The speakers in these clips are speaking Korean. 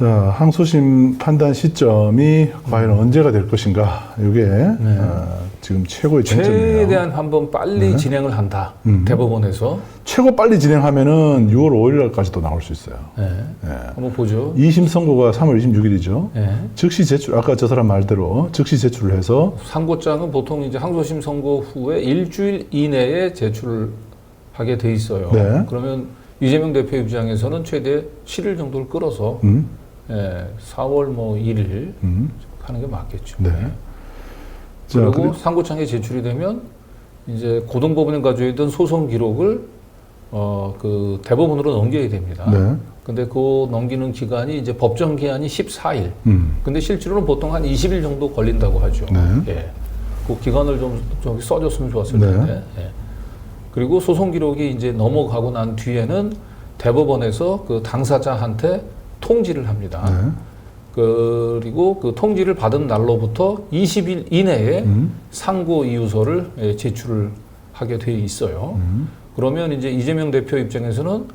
자, 항소심 판단 시점이 과연 언제가 될 것인가. 이게 지금 최고의 쟁점이에요. 최대한 한번 빨리 진행을 한다. 대법원에서. 최고 빨리 진행하면은 6월 5일 날까지도 나올 수 있어요. 한번 보죠. 2심 선고가 3월 26일이죠. 네. 즉시 제출, 아까 저 사람 말대로 즉시 제출을 해서 상고장은 보통 이제 항소심 선고 후에 일주일 이내에 제출을 하게 돼 있어요. 네. 그러면 이재명 대표 입장에서는 최대 7일 정도를 끌어서 4월 뭐 1일 하는 게 맞겠죠. 네. 자, 그리고 상고장에 제출이 되면 이제 고등법원에 가지고 있던 소송 기록을 그 대법원으로 넘겨야 됩니다. 네. 근데 그 넘기는 기간이 이제 법정 기한이 14일. 근데 실제로는 보통 한 20일 정도 걸린다고 하죠. 네. 예. 그 기간을 좀 저기 써줬으면 좋았을 네. 텐데. 예. 그리고 소송 기록이 이제 넘어가고 난 뒤에는 대법원에서 그 당사자한테 통지를 합니다. 네. 그리고 그 통지를 받은 날로부터 20일 이내에 상고 이유서를 제출을 하게 돼 있어요. 그러면 이제 이재명 대표 입장에서는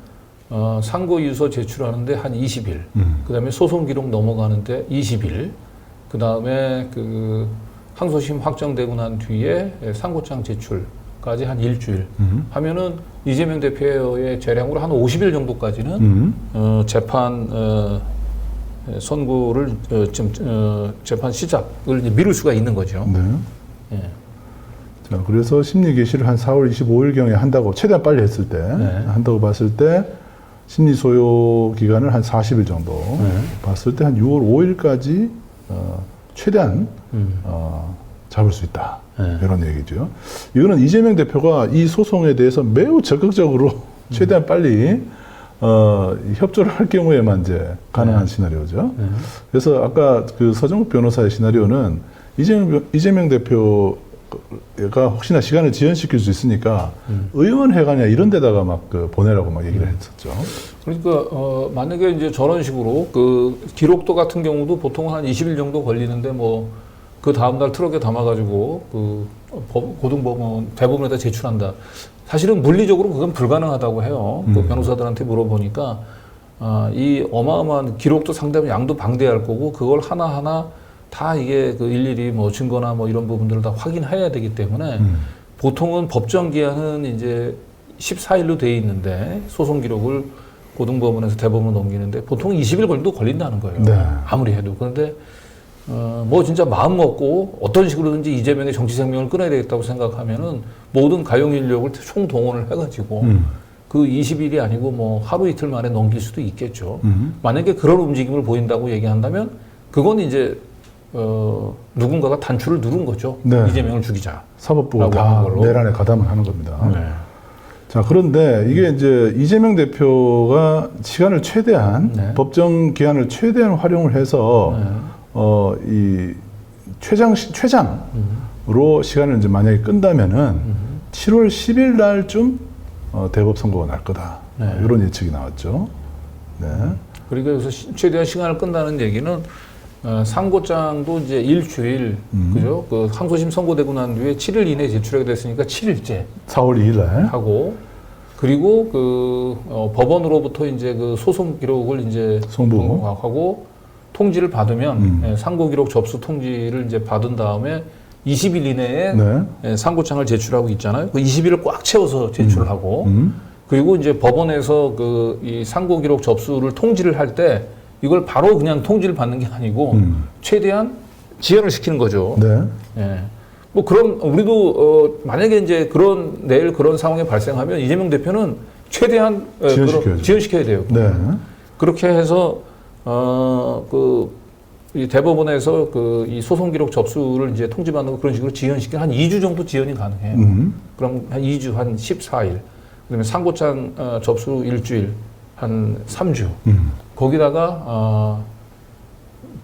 상고 이유서 제출하는데 한 20일, 그다음에 소송 기록 넘어가는데 20일, 그다음에 그 항소심 확정되고 난 뒤에 상고장 제출까지 한 일주일 하면은 이재명 대표의 재량으로 한 50일 정도까지는 재판 선고를 지금 재판 시작을 이제 미룰 수가 있는 거죠. 네. 예. 자, 그래서 심리 개시를 한 4월 25일경에 한다고, 최대한 빨리 했을 때, 한다고 봤을 때, 심리 소요 기간을 한 40일 정도 봤을 때 한 6월 5일까지, 최대한, 잡을 수 있다. 이런 얘기죠. 이거는 이재명 대표가 이 소송에 대해서 매우 적극적으로 최대한 빨리, 협조를 할 경우에만 이제 가능한 시나리오죠. 그래서 아까 그 서정욱 변호사의 시나리오는 이재명 대표가 혹시나 시간을 지연시킬 수 있으니까 의원회관이나 이런 데다가 막 그 보내라고 막 얘기를 했었죠. 그러니까 만약에 이제 저런 식으로 그 기록도 같은 경우도 보통 한 20일 정도 걸리는데 뭐 그 다음 날 트럭에 담아가지고 그 고등법원 대법원에다 제출한다. 사실은 물리적으로 그건 불가능하다고 해요. 그 변호사들한테 물어보니까 이 어마어마한 기록도 상당히 양도 방대할 거고 그걸 하나하나 다 이게 그 일일이 뭐 증거나 뭐 이런 부분들을 다 확인해야 되기 때문에 보통은 법정 기한은 이제 14일로 돼 있는데 소송 기록을 고등법원에서 대법원으로 넘기는데 보통 20일 정도 걸린다는 거예요. 네. 아무리 해도. 그런데 뭐 진짜 마음 먹고 어떤 식으로든지 이재명의 정치 생명을 끊어야 되겠다고 생각하면은 모든 가용 인력을 총동원을 해가지고 그 20일이 아니고 뭐 하루 이틀 만에 넘길 수도 있겠죠. 만약에 그런 움직임을 보인다고 얘기한다면 그건 이제 누군가가 단추를 누른 거죠. 네. 이재명을 죽이자. 사법부가 다 내란에 가담을 하는 겁니다. 네. 자, 그런데 이게 이제 이재명 대표가 시간을 최대한, 법정 기한을 최대한 활용을 해서 이 최장으로 시간을 이제 만약에 끈다면은 7월 10일 날쯤 대법 선고가 날 거다. 이런 예측이 나왔죠. 네. 그러니까 여기서 최대한 시간을 끈다는 얘기는 상고장도 이제 일주일, 그죠? 그 항소심 선고되고 난 뒤에 7일 이내에 제출하게 됐으니까 7일째 4월 2일 날 하고, 그리고 그 법원으로부터 이제 그 소송 기록을 이제 송부하고 통지를 받으면 상고 기록 접수 통지를 이제 받은 다음에 20일 이내에 상고장을 제출하고 있잖아요. 그 20일을 꽉 채워서 제출을 하고, 그리고 이제 법원에서 그 이 상고 기록 접수를 통지를 할 때 이걸 바로 그냥 통지를 받는 게 아니고 최대한 지연을 시키는 거죠. 네. 예. 뭐 그럼 우리도 만약에 이제 내일 그런 상황이 발생하면 이재명 대표는 최대한 지연시켜야 돼요. 네. 그렇게 해서 이 대법원에서 이 소송 기록 접수를 이제 통지받는 거 그런 식으로 지연시키면 한 2주 정도 지연이 가능해요. 그럼 한 2주, 한 14일. 그다음에 상고장 접수 일주일, 한 3주. 거기다가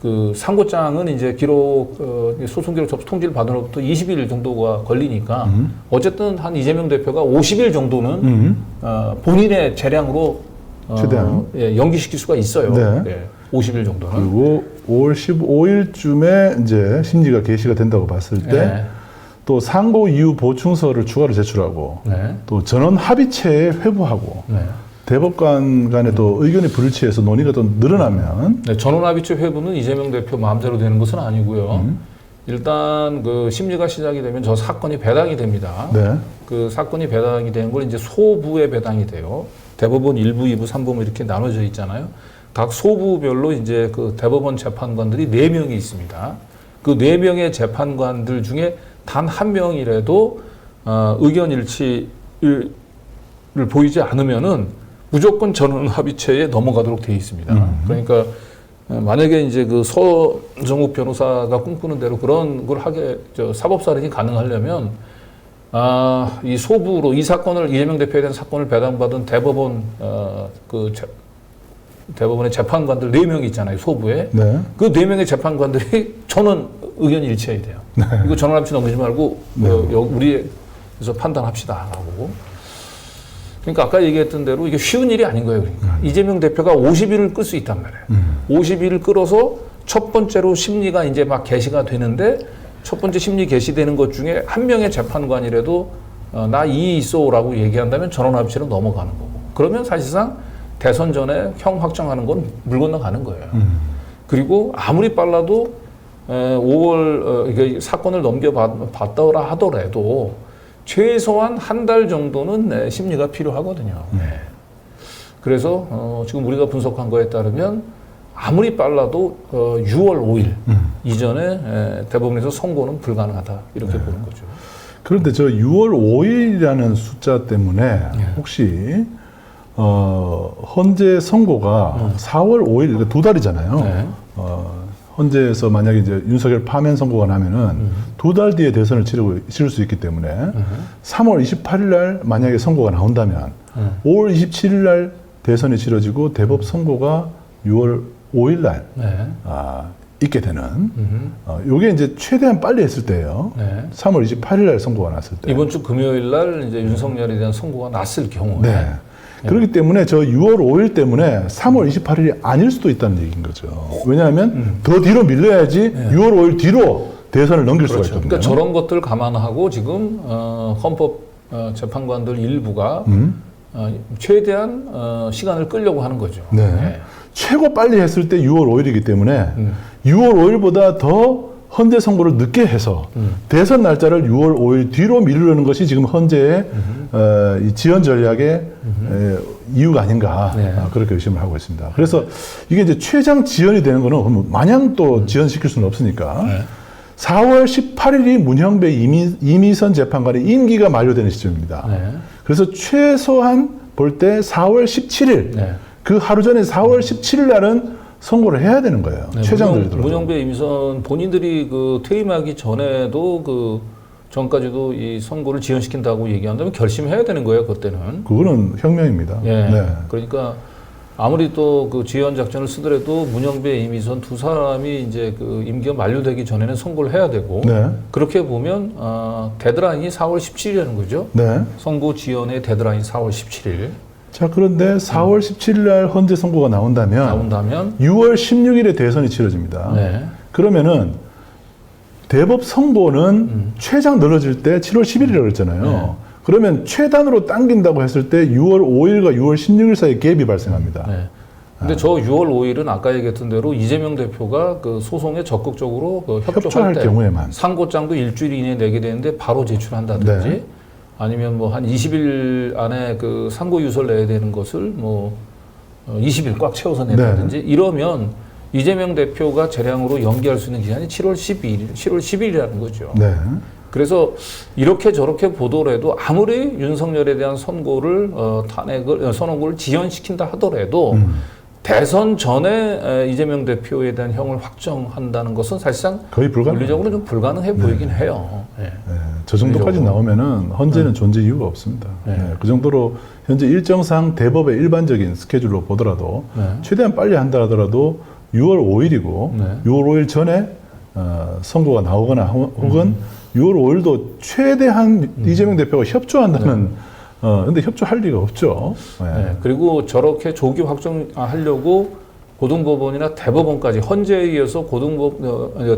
그 상고장은 이제 소송 기록 접수 통지를 받으로부터 20일 정도가 걸리니까 어쨌든 한 이재명 대표가 50일 정도는 본인의 재량으로 최대한 연기시킬 수가 있어요. 네. 네. 50일 정도는. 그리고 5월 15일쯤에 이제 심리가 개시가 된다고 봤을 때 또 상고 이후 보충서를 추가로 제출하고 또 전원 합의체에 회부하고 대법관 간에도 의견이 불일치해서 논의가 좀 늘어나면 네, 전원합의체 회부는 이재명 대표 마음대로 되는 것은 아니고요. 일단 그 심리가 시작이 되면 저 사건이 배당이 됩니다. 네. 그 사건이 배당이 된 걸 이제 소부에 배당이 돼요. 대법원 1부, 2부, 3부 이렇게 나눠져 있잖아요. 각 소부별로 이제 그 대법원 재판관들이 4명이 있습니다. 그 4명의 재판관들 중에 단 한 명이라도 의견 일치를 보이지 않으면은 무조건 전원 합의체에 넘어가도록 되어 있습니다. 그러니까 만약에 이제 그 서정욱 변호사가 꿈꾸는 대로 그런 걸 사법살인이 가능하려면 이 소부로 이 사건을 이재명 대표에 대한 사건을 배당받은 대법원 대법원의 재판관들 4명이 있잖아요, 소부에. 네. 그 4명의 재판관들이 전원 의견이 일치해야 돼요. 네. 이거 전원 합의체 넘기지 말고 네. 우리에서 판단합시다라고. 그러니까 아까 얘기했던 대로 이게 쉬운 일이 아닌 거예요. 그러니까 이재명 대표가 50일을 끌 수 있단 말이에요. 50일을 끌어서 첫 번째로 심리가 이제 막 개시가 되는데 첫 번째 심리 개시되는 것 중에 한 명의 재판관이라도 나 이의 있어라고 얘기한다면 전원합의체로 넘어가는 거고. 그러면 사실상 대선 전에 형 확정하는 건 물 건너가는 거예요. 그리고 아무리 빨라도 5월 이게 사건을 넘겨봤더라 하더라도 최소한 한 달 정도는 심리가 필요하거든요. 그래서 지금 우리가 분석한 거에 따르면 아무리 빨라도 6월 5일 이전에 대법원에서 선고는 불가능하다 이렇게 보는 거죠. 그런데 저 6월 5일이라는 숫자 때문에 혹시 헌재 선고가 4월 5일, 그러니까 2달이잖아요. 네. 헌재에서 만약에 이제 윤석열 파면 선고가 나면은 2달 뒤에 대선을 치를 수 있기 때문에 3월 28일 날 만약에 선고가 나온다면 5월 27일 날 대선이 치러지고 대법 선고가 6월 5일 날 있게 되는 요게 이제 최대한 빨리 했을 때예요. 네. 3월 28일 날 선고가 났을 때. 이번 주 금요일 날 이제 윤석열에 대한 선고가 났을 경우에 네. 그렇기 때문에 저 6월 5일 때문에 3월 28일이 아닐 수도 있다는 얘기인 거죠. 왜냐하면 더 뒤로 밀려야지 6월 5일 뒤로 대선을 넘길 수가 있거든요. 그러니까 저런 것들을 감안하고 지금 헌법 재판관들 일부가 최대한 시간을 끌려고 하는 거죠. 네. 네. 최고 빨리 했을 때 6월 5일이기 때문에 6월 5일보다 더 헌재 선고를 늦게 해서 대선 날짜를 6월 5일 뒤로 미루려는 것이 지금 헌재의 이 지연 전략의 이유가 아닌가 그렇게 의심을 하고 있습니다. 그래서 이게 이제 최장 지연이 되는 거는 마냥 또 지연시킬 수는 없으니까 4월 18일이 문형배 이미선 재판관의 임기가 만료되는 시점입니다. 그래서 최소한 볼 때 4월 17일 그 하루 전에 4월 17일 날은 선고를 해야 되는 거예요. 최장 들더라도. 문형배 이미선 본인들이 그 퇴임하기 전에도 그 전까지도 이 선고를 지연시킨다고 얘기한다면 결심해야 되는 거예요. 그때는. 그거는 혁명입니다. 예. 네. 그러니까 아무리 또 그 지연 작전을 쓰더라도 문형배 이미선 두 사람이 이제 그 임기가 만료되기 전에는 선고를 해야 되고 그렇게 보면 데드라인이 4월 17일이라는 거죠. 선고 지연의 데드라인이 4월 17일. 자, 그런데 4월 17일 날 헌재 선고가 나온다면 6월 16일에 대선이 치러집니다. 그러면은 대법 선고는 최장 늘어질 때 7월 10일이라고 그랬잖아요. 그러면 최단으로 당긴다고 했을 때 6월 5일과 6월 16일 사이에 갭이 발생합니다. 근데 저 6월 5일은 아까 얘기했던 대로 이재명 대표가 그 소송에 적극적으로 그 협조할 때 경우에만 상고장도 일주일 이내에 내게 되는데 바로 제출한다든지 아니면 뭐 한 20일 안에 그 상고 유서를 내야 되는 것을 뭐 20일 꽉 채워서 낸다든지 이러면 이재명 대표가 재량으로 연기할 수 있는 기간이 7월 10일이라는 거죠. 그래서 이렇게 저렇게 보더라도 아무리 윤석열에 대한 선고를 선언고를 지연시킨다 하더라도 대선 전에 이재명 대표에 대한 형을 확정한다는 것은 사실상 거의 물리적으로 좀 불가능해 보이긴 해요. 저 정도까지 나오면은 헌재는 존재 이유가 없습니다. 그 정도로 현재 일정상 대법의 일반적인 스케줄로 보더라도 최대한 빨리 한다 하더라도 6월 5일이고 6월 5일 전에 선고가 나오거나 혹은 6월 5일도 최대한 이재명 대표가 협조한다는 근데 협조할 리가 없죠. 그리고 저렇게 조기 확정하려고 고등법원이나 대법원까지 헌재에 이어서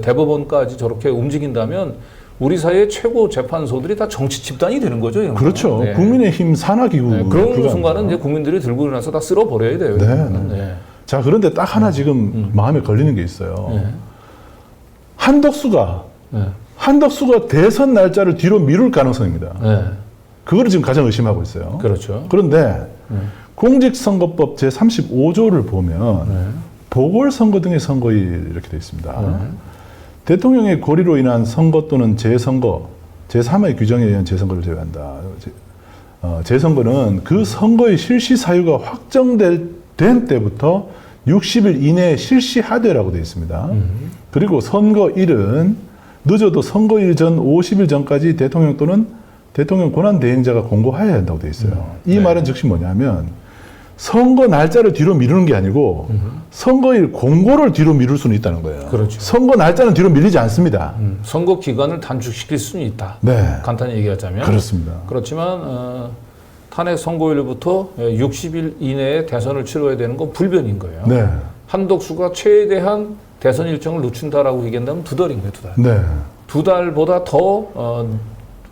대법원까지 저렇게 움직인다면 우리 사회의 최고 재판소들이 다 정치 집단이 되는 거죠. 이런 그렇죠. 네. 국민의힘 산하기구. 네, 그런 순간은 이제 국민들이 들고 일어나서 다 쓸어버려야 돼요. 네, 이거는. 네. 네. 자, 그런데 딱 하나 지금 마음에 걸리는 게 있어요. 네. 한덕수가 대선 날짜를 뒤로 미룰 가능성입니다. 네. 그거를 지금 가장 의심하고 있어요. 그렇죠. 그런데 공직선거법 제35조를 보면 보궐선거 등의 선거일 이렇게 되어 있습니다. 대통령의 고리로 인한 선거 또는 재선거, 제3의 규정에 의한 재선거를 제외한다. 재선거는 그 선거의 실시 사유가 확정된 때부터 60일 이내에 실시하되라고 되어 있습니다. 그리고 선거일은 늦어도 선거일 전 50일 전까지 대통령 또는 대통령 권한대행자가 공고하여야 한다고 되어 있어요. 이 말은 즉시 뭐냐면 선거 날짜를 뒤로 미루는 게 아니고 선거일 공고를 뒤로 미룰 수는 있다는 거예요. 그렇죠. 선거 날짜는 뒤로 밀리지 않습니다. 선거 기간을 단축시킬 수는 있다. 네. 간단히 얘기하자면. 그렇습니다. 그렇지만 탄핵 선고일부터 60일 이내에 대선을 치러야 되는 건 불변인 거예요. 네. 한덕수가 최대한 대선 일정을 늦춘다라고 얘기한다면 2달인 거예요, 2달. 네. 2달보다 더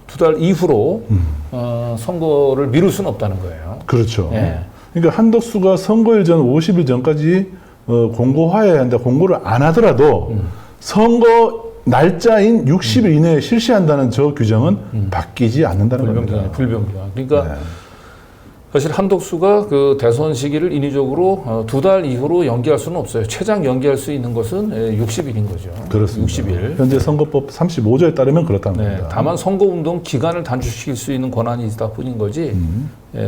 2달 이후로 선거를 미룰 수는 없다는 거예요. 그렇죠. 네. 그러니까 한덕수가 선거일 전 50일 전까지 공고하여야 한다. 공고를 안 하더라도 선거 날짜인 60일 이내에 실시한다는 저 규정은 바뀌지 않는다는 겁니다. 불변기한. 그러니까 네. 사실 한덕수가 그 대선 시기를 인위적으로 2달 이후로 연기할 수는 없어요. 최장 연기할 수 있는 것은 60일인 거죠. 그렇습니다. 60일. 현재 선거법 35조에 따르면 그렇다는 네, 겁니다. 다만 선거운동 기간을 단축시킬 수 있는 권한이 있다 뿐인 거지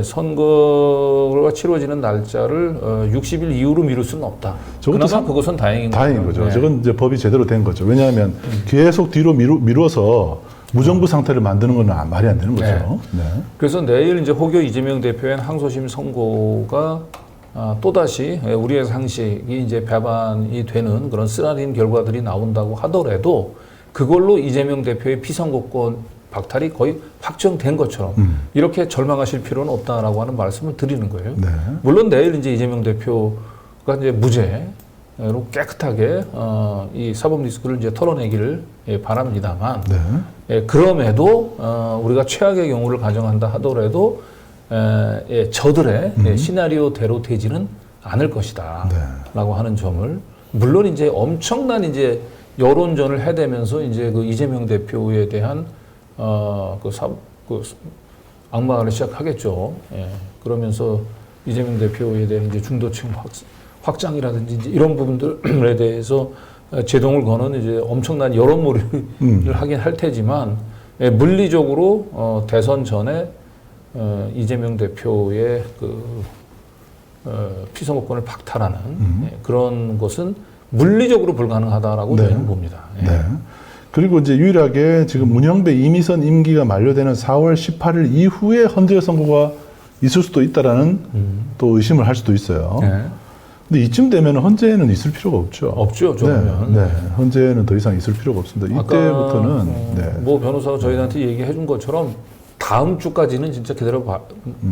선거가 치러지는 날짜를 60일 이후로 미룰 수는 없다. 그나마 그것은 다행인 거죠. 저건 이제 법이 제대로 된 거죠. 왜냐하면 계속 뒤로 미루어서 무정부 상태를 만드는 건 말이 안 되는 거죠. 네. 그래서 내일 이제 혹여 이재명 대표의 항소심 선고가 또다시 우리의 상식이 이제 배반이 되는 그런 쓰라린 결과들이 나온다고 하더라도 그걸로 이재명 대표의 피선거권 박탈이 거의 확정된 것처럼 이렇게 절망하실 필요는 없다라고 하는 말씀을 드리는 거예요. 네. 물론 내일 이제 이재명 대표가 이제 무죄로 깨끗하게 이 사법 리스크를 이제 털어내기를 바랍니다만, 네. 그럼에도 우리가 최악의 경우를 가정한다 하더라도 저들의 시나리오대로 되지는 않을 것이다라고 하는 점을 물론 이제 엄청난 이제 여론전을 해대면서 이제 그 이재명 대표에 대한 악마를 시작하겠죠. 그러면서 이재명 대표에 대한 이제 중도층 확장이라든지 이제 이런 부분들에 대해서 제동을 거는 이제 엄청난 여론몰이를 하긴 할 테지만 물리적으로 대선 전에 이재명 대표의 피선거권을 박탈하는 그런 것은 물리적으로 불가능하다라고 저는 봅니다. 네. 그리고 이제 유일하게 지금 문영배 이미선 임기가 만료되는 4월 18일 이후에 헌재 선고가 있을 수도 있다라는 또 의심을 할 수도 있어요. 근데 이쯤 되면 헌재는 있을 필요가 없죠. 없죠, 저는. 네. 헌재는 더 이상 있을 필요가 없습니다. 이때부터는 뭐 변호사가 저희한테 얘기해 준 것처럼 다음 주까지는 진짜 기다려 봐.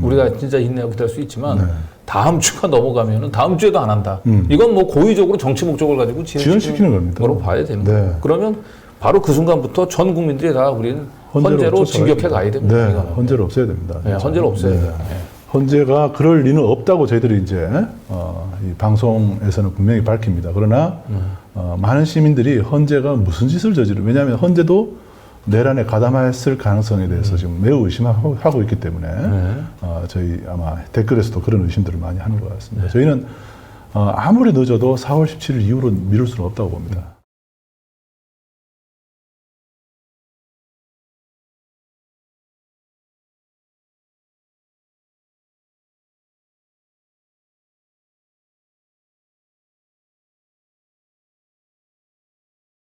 우리가 진짜 인내하고 기다릴 수 있지만 다음 주가 넘어가면은 다음 주에도 안 한다. 이건 뭐 고의적으로 정치 목적을 가지고 지연시키는 겁니다. 거로 봐야 되는 거예요. 그러면 바로 그 순간부터 전 국민들이 다 우리는 헌재로 진격해 가야 됩니다. 네, 헌재를 없애야 됩니다. 네, 헌재를 없애야 돼요. 헌재가 그럴 리는 없다고 저희들이 이제 이 방송에서는 분명히 밝힙니다. 그러나 많은 시민들이 헌재가 무슨 짓을 왜냐하면 헌재도 내란에 가담했을 가능성에 대해서 지금 매우 의심하고 있기 때문에 저희 아마 댓글에서도 그런 의심들을 많이 하는 것 같습니다. 저희는 아무리 늦어도 4월 17일 이후로 미룰 수는 없다고 봅니다.